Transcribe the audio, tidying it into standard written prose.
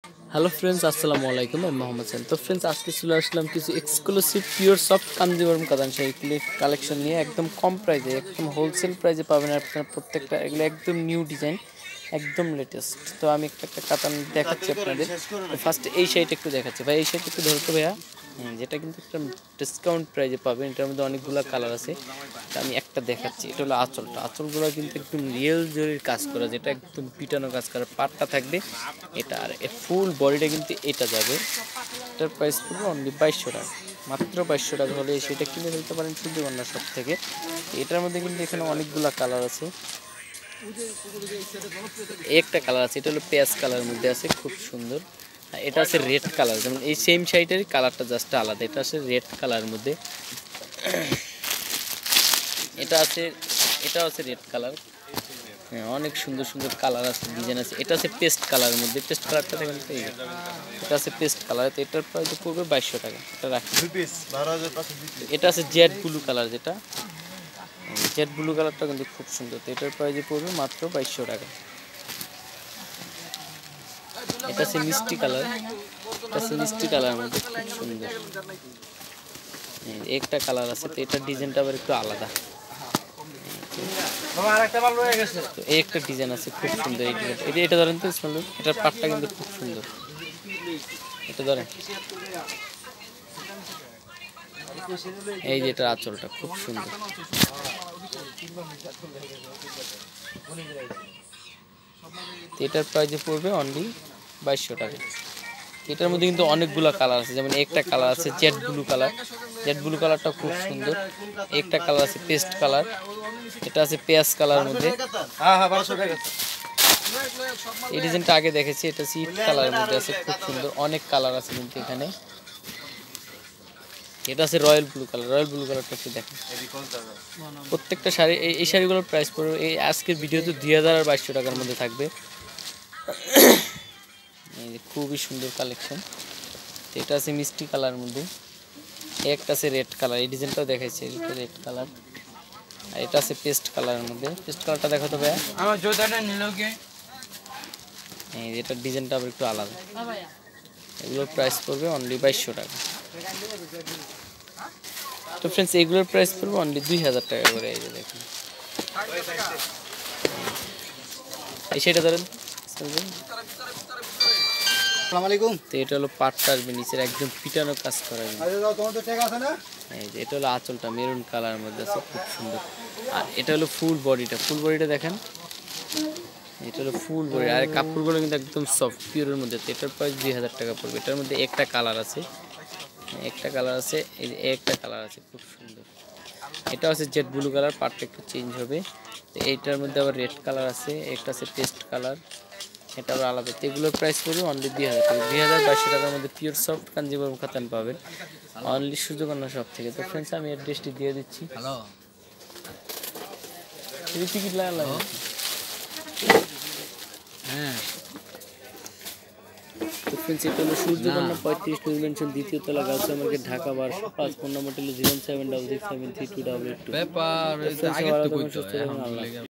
Hello friends, আসসালামু আলাইকুম। আমি মোহাম্মদ সেন। তো ফ্রেন্ডস, আজকে চলে আসলাম কিছু এক্সক্লুসিভ পিওর সফট কাঞ্জিবরম কাতান শাড়ি কালেকশন নিয়ে। একদম কম প্রাইসে, একদম হোলসেল প্রাইসে পাবেন আপনারা প্রত্যেকটা। এগুলো একদম নিউ ডিজাইন, একদম লেটেস্ট। তো আমি একটা একটা কাতান দেখাচ্ছি আপনাদের। তো ফার্স্ট এই শাড়িটা একটু দেখাচ্ছি ভাই। এই শাড়িটা একটু ধরতো ভাইয়া। যেটা কিন্তু একটা ডিসকাউন্ট প্রাইসে পাবেন। এটার মধ্যে অনেকগুলো কালার আছে। আমি একটা দেখাচ্ছি। এটা হলো আঁচলটা। আঁচলগুলো কিন্তু একদম রিয়েল জরির কাজ করা, যেটা একদম পিটানো কাজ করা। পাটটা থাকবে এটা, আর ফুল বডিটা কিন্তু এটা যাবে। এটার প্রাইস পড়বে অনলি 2200 টাকা, মাত্র 2200 টাকা হলে সেটা কিনে ফেলতে পারেন সূর্যকন্যা শপ থেকে। এটার মধ্যে কিন্তু এখানে অনেকগুলো কালার আছে। একটা কালার আছে, এটা হলো পেঁয়াজ কালারের মধ্যে আছে, খুব সুন্দর। এটা আছে রেড কালার, যেমন এই সেম শাড়িটারই কালারটা জাস্ট আলাদা। এটা আছে রেড কালারের মধ্যে। এটা আছে, এটা আছে রেড কালার। হ্যাঁ, অনেক সুন্দর সুন্দর কালার আছে, ডিজাইন আছে। এটা আছে পেস্ট কালারের মধ্যে। পেস্ট কালারটা দেখেন তো, এটা আছে পেস্ট কালার। তো এটার প্রাইস পড়বে 2200 টাকা। এটা রাখি। এটা আছে জেড ব্লু কালার, যেটা জেড ব্লু কালারটা কিন্তু খুব সুন্দর। তো এটার প্রাইস পড়বে মাত্র 2200 টাকা। এটা আছে মিষ্টি কালার। এটা আছে মিষ্টি কালারের মধ্যে, খুব সুন্দর। একটা কালার আছে, তো এটার ডিজাইনটা আবার একটু আলাদা। তো এই একটা ডিজাইন আছে, খুব সুন্দর। এটা এটা ধরেন তো ইসমাইল, এটার পাটটা কিন্তু খুব সুন্দর। এটা ধরেন, এই যে এটার আঁচলটা খুব সুন্দর। এটার প্রাইস পড়বে অনলি 2200 টাকা। এটার মধ্যে কিন্তু অনেকগুলো কালার আছে, যেমন একটা কালার আছে Z blue colour. Z blue কালারটা খুব সুন্দর। একটা কালার আছে পেস্ট কালার। এটা আছে পেঁয়াজ কালার মধ্যে। এই ডিজাইনটা আগে দেখেছি, এটা সিট কালারের মধ্যে আছে, খুব সুন্দর। অনেক কালার আছে কিন্তু এখানে। এটা আছে royal blue colour. Royal blue কালারটা একটু দেখেন। প্রত্যেকটা শাড়ি, এই শাড়িগুলোর প্রাইস পড়বে এই আজকের ভিডিওতে 2000 আর 2200 টাকার মধ্যে থাকবে। এই যে খুবই সুন্দর কালেকশন। এটা আছে মিষ্টি কালারের মধ্যে। একটা আছে রেড কালার, এই ডিজাইনটাও দেখাইছে, এটা রেড কালার। আর এটা আছে পেস্ট কালারের মধ্যে। পেস্ট কালারটা দেখো তো ভাইয়া। আমার জুতাটা নিল কে? এই এটার ডিজাইনটা আবার একটু আলাদা। এগুলোর প্রাইস পড়বে অনলি 2200 টাকা। তো ফ্রেন্ডস, এগুলোর প্রাইস পড়বে অনলি 2000 টাকা করে। এই যে দেখুন, এই সেটা ধরেন। আসসালামু আলাইকুম। তো এটা হলো পাটটা আসবে নিচের, একদম পিটানো কাজ করা। এই যে এটা হলো আঁচলটা, মেরুন কালারের মধ্যে আছে, খুব সুন্দর। আর এটা হলো ফুল বডিটা। ফুল বডিটা দেখেন, এটা হলো ফুল বডি। আর কাপড়গুলো কিন্তু একদম সফট পিওরের মধ্যে। তো এটার প্রাইস 2000 টাকা পড়বে। এটার মধ্যে একটা কালার আছে, একটা কালার আছে, এই যে একটা কালার আছে, খুব সুন্দর। এটা হচ্ছে জেড ব্লু কালার, পার্টটা একটু চেঞ্জ হবে। তো এইটার মধ্যে আবার রেড কালার আছে, একটা আছে পেস্ট কালার, এটা আবার আলাদা। তো এগুলোর প্রাইস পড়বে অনলি 2000 টাকা। 2200 টাকার মধ্যে পিওর সফট কাঞ্জিবরম কাতান পাবেন অনলি সূর্যকন্যা শপ থেকে। তো ফ্রেন্ডস, আমি অ্যাড্রেসটি দিয়ে দিচ্ছি। হ্যালো, টিকিট লাগা হ্যাঁ। তো ফ্রেন্ডস, এটা হলো সূর্যকন্যা 35 মেনশন, দ্বিতীয় তলা, গাউসিয়া মার্কেট, ঢাকা 1205। ফোন নম্বরটি হলো 076673288। ব্যাপার তো ফ্রেন্ডস, আগে ভালো তো থাকুন, কইতো সুস্থ থাকুন, এখন আল্লাহ।